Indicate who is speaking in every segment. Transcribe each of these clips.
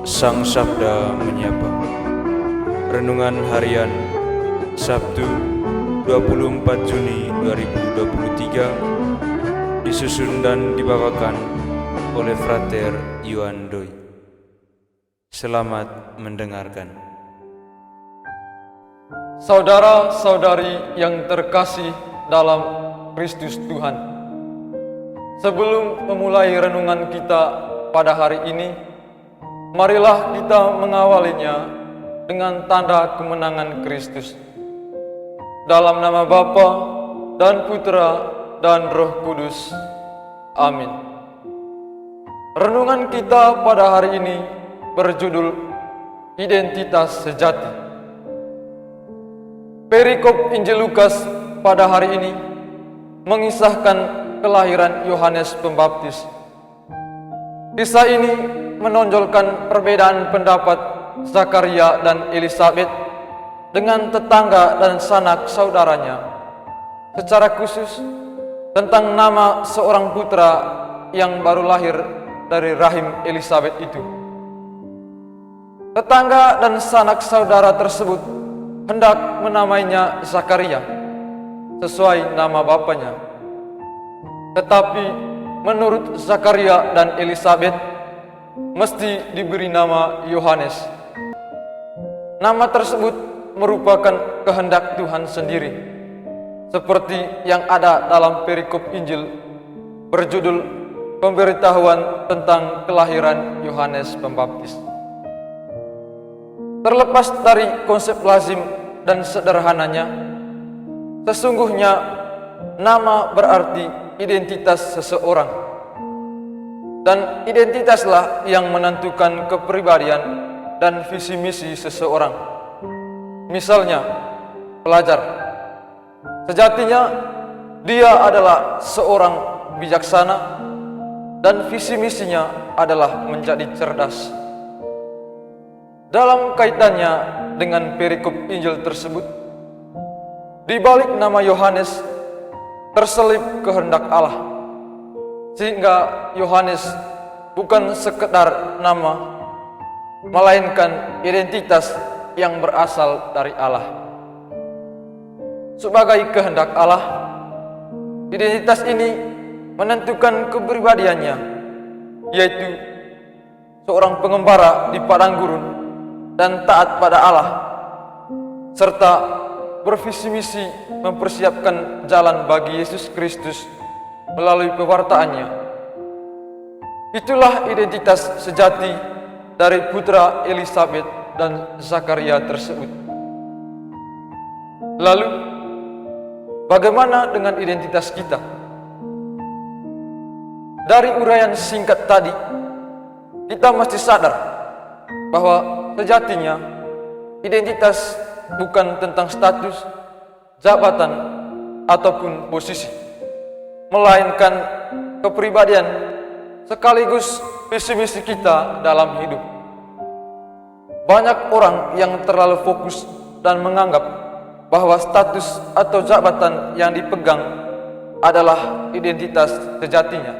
Speaker 1: Sang Sabda Menyapa. Renungan Harian Sabtu 24 Juni 2023 disusun dan dibawakan oleh Frater Yuan Doi. Selamat mendengarkan.
Speaker 2: Saudara-saudari yang terkasih dalam Kristus Tuhan, sebelum memulai renungan kita pada hari ini, marilah kita mengawalinya dengan tanda kemenangan Kristus. Dalam nama Bapa dan Putra dan Roh Kudus. Amin. Renungan kita pada hari ini berjudul Identitas Sejati. Perikop Injil Lukas pada hari ini mengisahkan kelahiran Yohanes Pembaptis. Kisah ini menonjolkan perbedaan pendapat Zakaria dan Elisabet dengan tetangga dan sanak saudaranya, secara khusus tentang nama seorang putra yang baru lahir dari rahim Elisabet itu. Tetangga dan sanak saudara tersebut hendak menamainya Zakaria sesuai nama bapaknya. Tetapi menurut Zakaria dan Elisabet mesti diberi nama Yohanes. Nama tersebut merupakan kehendak Tuhan sendiri, seperti yang ada dalam perikop Injil berjudul Pemberitahuan tentang kelahiran Yohanes Pembaptis. Terlepas dari konsep lazim dan sederhananya, sesungguhnya nama berarti identitas seseorang, dan identitaslah yang menentukan kepribadian dan visi misi seseorang. Misalnya, pelajar, sejatinya dia adalah seorang bijaksana dan visi misinya adalah menjadi cerdas. Dalam kaitannya dengan perikop Injil tersebut, di balik nama Yohanes terselip kehendak Allah, sehingga Yohanes bukan sekedar nama, melainkan identitas yang berasal dari Allah. Sebagai kehendak Allah, identitas ini menentukan kepribadiannya, yaitu seorang pengembara di padang gurun dan taat pada Allah, serta bervisi misi mempersiapkan jalan bagi Yesus Kristus melalui pewartaannya. Itulah identitas sejati dari putra Elisabet dan Zakaria tersebut. Lalu, bagaimana dengan identitas kita? Dari uraian singkat tadi, kita mesti sadar bahwa sejatinya identitas bukan tentang status, jabatan, ataupun posisi, melainkan kepribadian sekaligus visi misi kita dalam hidup. Banyak orang yang terlalu fokus dan menganggap bahwa status atau jabatan yang dipegang adalah identitas sejatinya,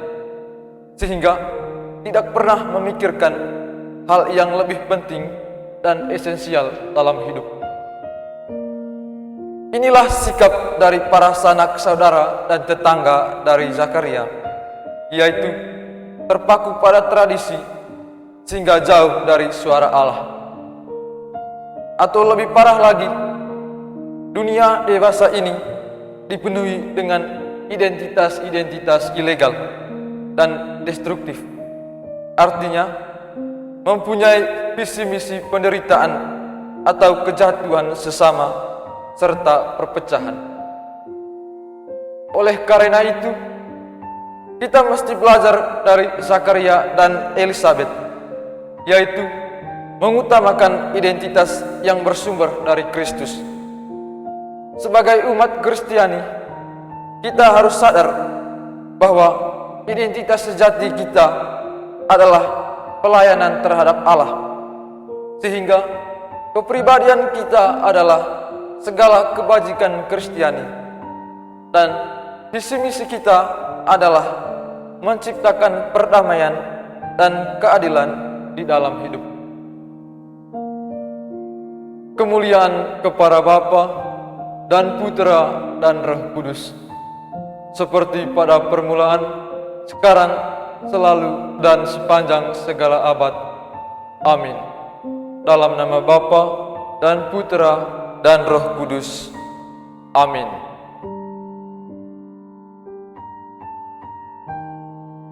Speaker 2: sehingga tidak pernah memikirkan hal yang lebih penting dan esensial dalam hidup. Inilah sikap dari para sanak saudara dan tetangga dari Zakaria, yaitu terpaku pada tradisi sehingga jauh dari suara Allah. Atau lebih parah lagi, dunia dewasa ini dipenuhi dengan identitas-identitas ilegal dan destruktif. Artinya, mempunyai visi misi penderitaan atau kejatuhan sesama serta perpecahan. Oleh karena itu, kita mesti belajar dari Zakaria dan Elisabet, yaitu mengutamakan identitas yang bersumber dari Kristus. Sebagai umat Kristiani, kita harus sadar bahwa identitas sejati kita adalah pelayanan terhadap Allah, sehingga kepribadian kita adalah segala kebajikan Kristiani, dan visi misi kita adalah menciptakan perdamaian dan keadilan di dalam hidup. kemuliaan kepada Bapa dan Putra dan Roh Kudus, seperti pada permulaan, sekarang, selalu, dan sepanjang segala abad. Amin. Dalam nama Bapa dan Putra dan Roh Kudus. Amin.